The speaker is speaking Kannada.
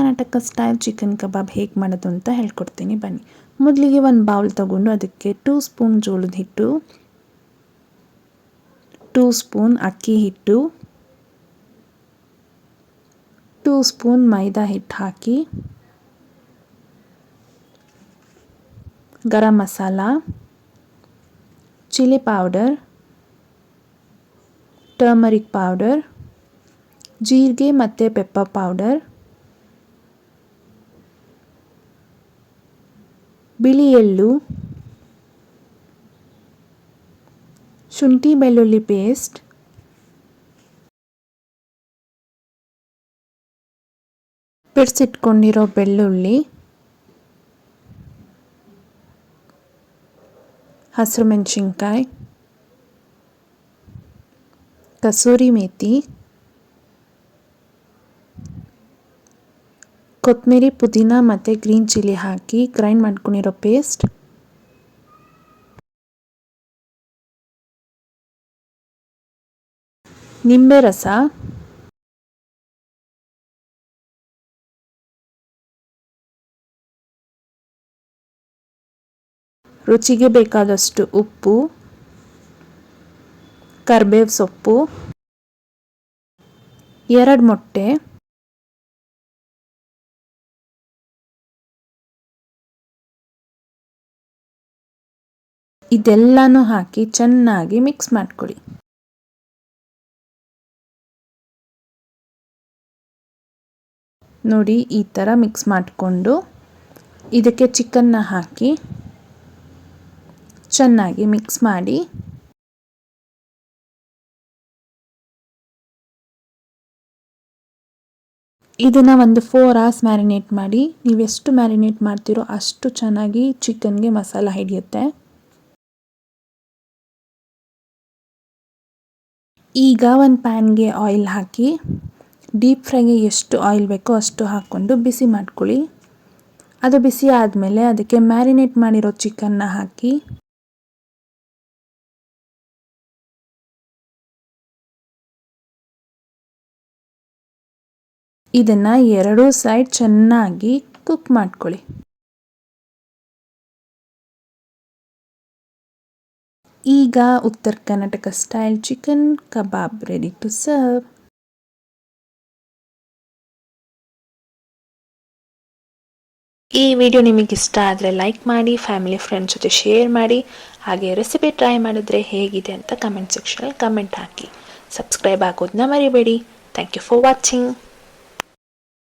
ಕರ್ನಾಟಕ ಸ್ಟೈಲ್ ಚಿಕನ್ ಕಬಾಬ್ ಹೇಗೆ ಮಾಡೋದು ಅಂತ ಹೇಳ್ಕೊಡ್ತೀನಿ ಬನ್ನಿ. ಮೊದಲಿಗೆ ಒಂದು ಬೌಲ್ ತಗೊಂಡು ಅದಕ್ಕೆ 2 ಸ್ಪೂನ್ ಜೋಳದ ಹಿಟ್ಟು, 2 ಸ್ಪೂನ್ ಅಕ್ಕಿ ಹಿಟ್ಟು, 2 ಸ್ಪೂನ್ ಮೈದಾ ಹಿಟ್ಟು ಹಾಕಿ garam masala, chilli powder, turmeric powder, ಜೀರಿಗೆ ಮತ್ತು ಪೆಪ್ಪರ್ ಪೌಡರ್, ಬಿಳಿ ಎಳ್ಳು, ಶುಂಠಿ ಬೆಳ್ಳುಳ್ಳಿ ಪೇಸ್ಟ್, ಬಿಡಿಸಿಟ್ಕೊಂಡಿರೋ ಬೆಳ್ಳುಳ್ಳಿ, ಹಸಿರು ಮೆಣಸಿನ್ಕಾಯಿ, ಕಸೂರಿ ಮೇಥಿ, ಕೊತ್ತಂಬರಿ, ಪುದೀನ ಮತ್ತು ಗ್ರೀನ್ ಚಿಲ್ಲಿ ಹಾಕಿ ಗ್ರೈಂಡ್ ಮಾಡ್ಕೊಂಡಿರೋ ಪೇಸ್ಟ್, ನಿಂಬೆ ರಸ, ರುಚಿಗೆ ಬೇಕಾದಷ್ಟು ಉಪ್ಪು, ಕರಿಬೇವು ಸೊಪ್ಪು, 2 ಮೊಟ್ಟೆ, ಇದೆಲ್ಲನೂ ಹಾಕಿ ಚೆನ್ನಾಗಿ ಮಿಕ್ಸ್ ಮಾಡ್ಕೊಳ್ಳಿ. ನೋಡಿ, ಈ ಥರ ಮಿಕ್ಸ್ ಮಾಡಿಕೊಂಡು ಇದಕ್ಕೆ ಚಿಕನ್ನ ಹಾಕಿ ಚೆನ್ನಾಗಿ ಮಿಕ್ಸ್ ಮಾಡಿ ಇದನ್ನು ಒಂದು 4 hours ಮ್ಯಾರಿನೇಟ್ ಮಾಡಿ. ನೀವೆಷ್ಟು ಮ್ಯಾರಿನೇಟ್ ಮಾಡ್ತೀರೋ ಅಷ್ಟು ಚೆನ್ನಾಗಿ ಚಿಕನ್ಗೆ ಮಸಾಲ ಹಿಡಿಯುತ್ತೆ. ಈಗ ಒಂದು ಪ್ಯಾನ್ಗೆ ಆಯಿಲ್ ಹಾಕಿ ಡೀಪ್ ಫ್ರೈಗೆ ಎಷ್ಟು ಆಯಿಲ್ ಬೇಕೋ ಅಷ್ಟು ಹಾಕ್ಕೊಂಡು ಬಿಸಿ ಮಾಡ್ಕೊಳ್ಳಿ. ಅದು ಬಿಸಿ ಆದಮೇಲೆ ಅದಕ್ಕೆ ಮ್ಯಾರಿನೇಟ್ ಮಾಡಿರೋ ಚಿಕನ್ನ ಹಾಕಿ ಇದನ್ನು 2 ಸೈಡ್ ಚೆನ್ನಾಗಿ ಕುಕ್ ಮಾಡ್ಕೊಳ್ಳಿ. ಈಗ ಉತ್ತರ Karnataka style chicken kebab ready to serve. ಈ ವಿಡಿಯೋ ನಿಮಗೆ ಇಷ್ಟ ಆದರೆ ಲೈಕ್ ಮಾಡಿ, ಫ್ಯಾಮಿಲಿ ಫ್ರೆಂಡ್ಸ್ ಜೊತೆ ಶೇರ್ ಮಾಡಿ. ಹಾಗೆ ರೆಸಿಪಿ ಟ್ರೈ ಮಾಡಿದ್ರೆ ಹೇಗಿದೆ ಅಂತ ಕಮೆಂಟ್ ಸೆಕ್ಷನಲ್ಲಿ ಕಮೆಂಟ್ ಹಾಕಿ. ಸಬ್ಸ್ಕ್ರೈಬ್ ಆಗೋದನ್ನ ಮರಿಬೇಡಿ. Thank you for watching.